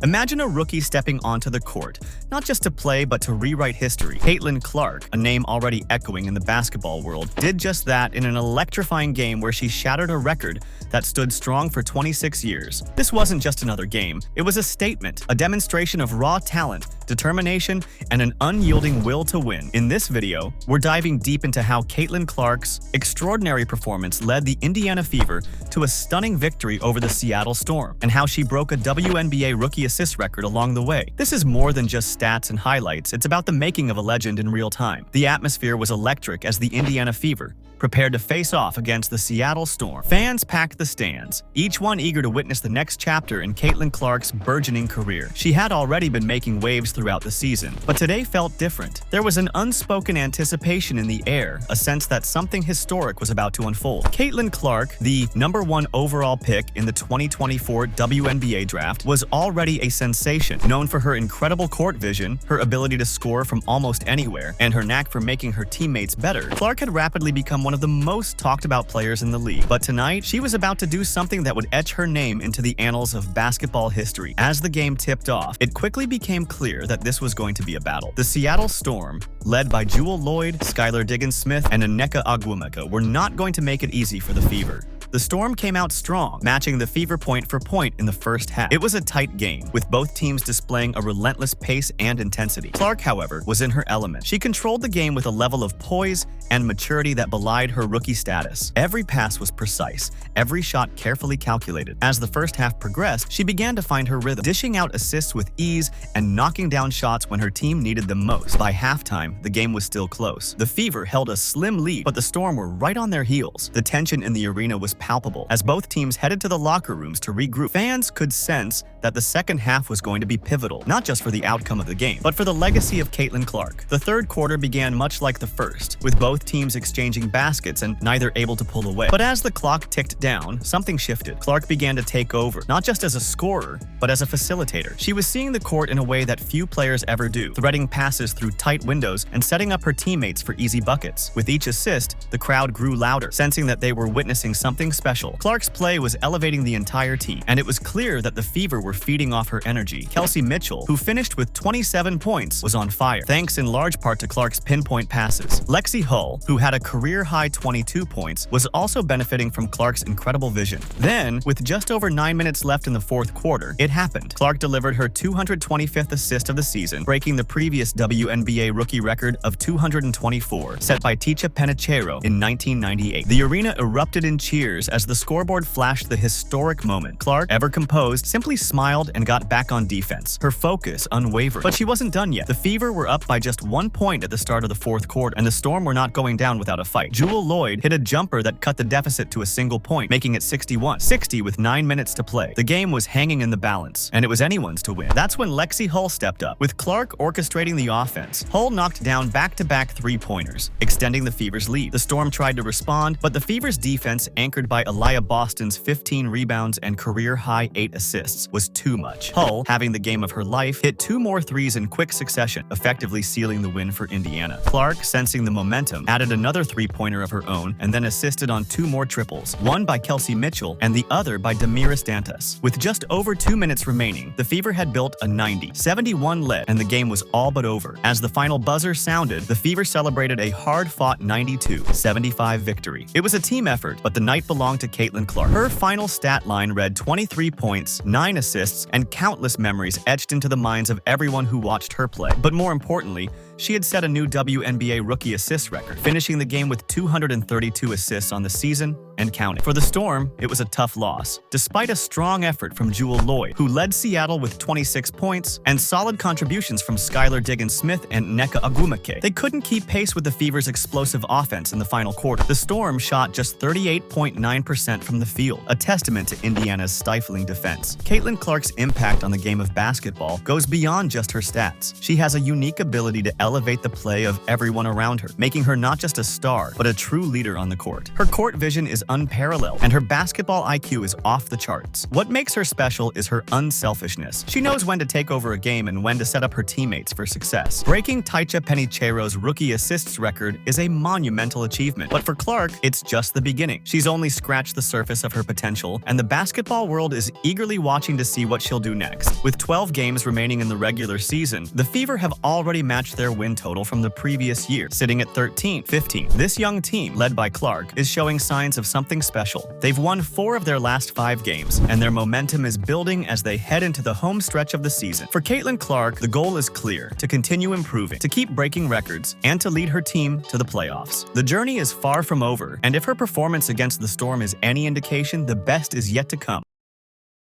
Imagine a rookie stepping onto the court, not just to play but to rewrite history. Caitlin Clark, a name already echoing in the basketball world, did just that in an electrifying game where she shattered a record that stood strong for 26 years. This wasn't just another game, it was a statement, a demonstration of raw talent, determination, and an unyielding will to win. In this video, we're diving deep into how Caitlin Clark's extraordinary performance led the Indiana Fever to a stunning victory over the Seattle Storm, and how she broke a WNBA rookie assist record along the way. This is more than just stats and highlights, it's about the making of a legend in real time. The atmosphere was electric as the Indiana Fever prepared to face off against the Seattle Storm. Fans packed the stands, each one eager to witness the next chapter in Caitlin Clark's burgeoning career. She had already been making waves throughout the season, but today felt different. There was an unspoken anticipation in the air, a sense that something historic was about to unfold. Caitlin Clark, the #1 overall pick in the 2024 WNBA draft, was already a sensation, known for her incredible court vision, her ability to score from almost anywhere, and her knack for making her teammates better. Clark had rapidly become one of the most talked about players in the league, but tonight she was about to do something that would etch her name into the annals of basketball history. As the game tipped off, it quickly became clear that this was going to be a battle. The Seattle Storm, led by Jewell Loyd, Skylar Diggins-Smith, and Nneka Ogwumike, were not going to make it easy for the Fever. The Storm came out strong, matching the Fever point for point in the first half. It was a tight game, with both teams displaying a relentless pace and intensity. Clark, however, was in her element. She controlled the game with a level of poise and maturity that belied her rookie status. Every pass was precise, every shot carefully calculated. As the first half progressed, she began to find her rhythm, dishing out assists with ease and knocking down shots when her team needed them most. By halftime, the game was still close. The Fever held a slim lead, but the Storm were right on their heels. The tension in the arena was palpable. As both teams headed to the locker rooms to regroup, fans could sense that the second half was going to be pivotal, not just for the outcome of the game, but for the legacy of Caitlin Clark. The third quarter began much like the first, with both teams exchanging baskets and neither able to pull away. But as the clock ticked down, something shifted. Clark began to take over, not just as a scorer, but as a facilitator. She was seeing the court in a way that few players ever do, threading passes through tight windows and setting up her teammates for easy buckets. With each assist, the crowd grew louder, sensing that they were witnessing something special. Clark's play was elevating the entire team, and it was clear that the Fever were feeding off her energy. Kelsey Mitchell, who finished with 27 points, was on fire, thanks in large part to Clark's pinpoint passes. Lexi Hull, who had a career-high 22 points, was also benefiting from Clark's incredible vision. Then, with just over 9 minutes left in the fourth quarter, it happened. Clark delivered her 225th assist of the season, breaking the previous WNBA rookie record of 224, set by Ticha Penicheiro in 1998. The arena erupted in cheers as the scoreboard flashed the historic moment. Clark, ever composed, simply smiled and got back on defense, her focus unwavering. But she wasn't done yet. The Fever were up by just 1 point at the start of the fourth quarter, and the Storm were not going down without a fight. Jewell Loyd hit a jumper that cut the deficit to a single point, making it 61-60 with 9 minutes to play. The game was hanging in the balance, and it was anyone's to win. That's when Lexi Hull stepped up. With Clark orchestrating the offense, Hull knocked down back-to-back three-pointers, extending the Fever's lead. The Storm tried to respond, but the Fever's defense, anchored by Aliyah Boston's 15 rebounds and career-high 8 assists, was too much. Hull, having the game of her life, hit 2 more threes in quick succession, effectively sealing the win for Indiana. Clark, sensing the momentum, added another three-pointer of her own and then assisted on 2 more triples, one by Kelsey Mitchell and the other by Damiris Dantas. With just over 2 minutes remaining, the Fever had built a 90-71 lead, and the game was all but over. As the final buzzer sounded, the Fever celebrated a hard-fought 92-75 victory. It was a team effort, but the night belonged to Caitlin Clark. Her final stat line read 23 points, 9 assists, and countless memories etched into the minds of everyone who watched her play. But more importantly, she had set a new WNBA rookie assist record, finishing the game with 232 assists on the season and counting. For the Storm, it was a tough loss, despite a strong effort from Jewell Loyd, who led Seattle with 26 points, and solid contributions from Skylar Diggins-Smith and Nneka Ogwumike. They couldn't keep pace with the Fever's explosive offense in the final quarter. The Storm shot just 38.9% from the field, a testament to Indiana's stifling defense. Caitlin Clark's impact on the game of basketball goes beyond just her stats. She has a unique ability to elevate elevate the play of everyone around her, making her not just a star, but a true leader on the court. Her court vision is unparalleled, and her basketball IQ is off the charts. What makes her special is her unselfishness. She knows when to take over a game and when to set up her teammates for success. Breaking Taicha Penicheiro's rookie assists record is a monumental achievement, but for Clark, it's just the beginning. She's only scratched the surface of her potential, and the basketball world is eagerly watching to see what she'll do next. With 12 games remaining in the regular season, the Fever have already matched their win total from the previous year, sitting at 13-15. This young team, led by Clark, is showing signs of something special. They've won 4 of their last 5 games, and their momentum is building as they head into the home stretch of the season. For Caitlin Clark, the goal is clear: to continue improving, to keep breaking records, and to lead her team to the playoffs. The journey is far from over, and if her performance against the Storm is any indication, the best is yet to come.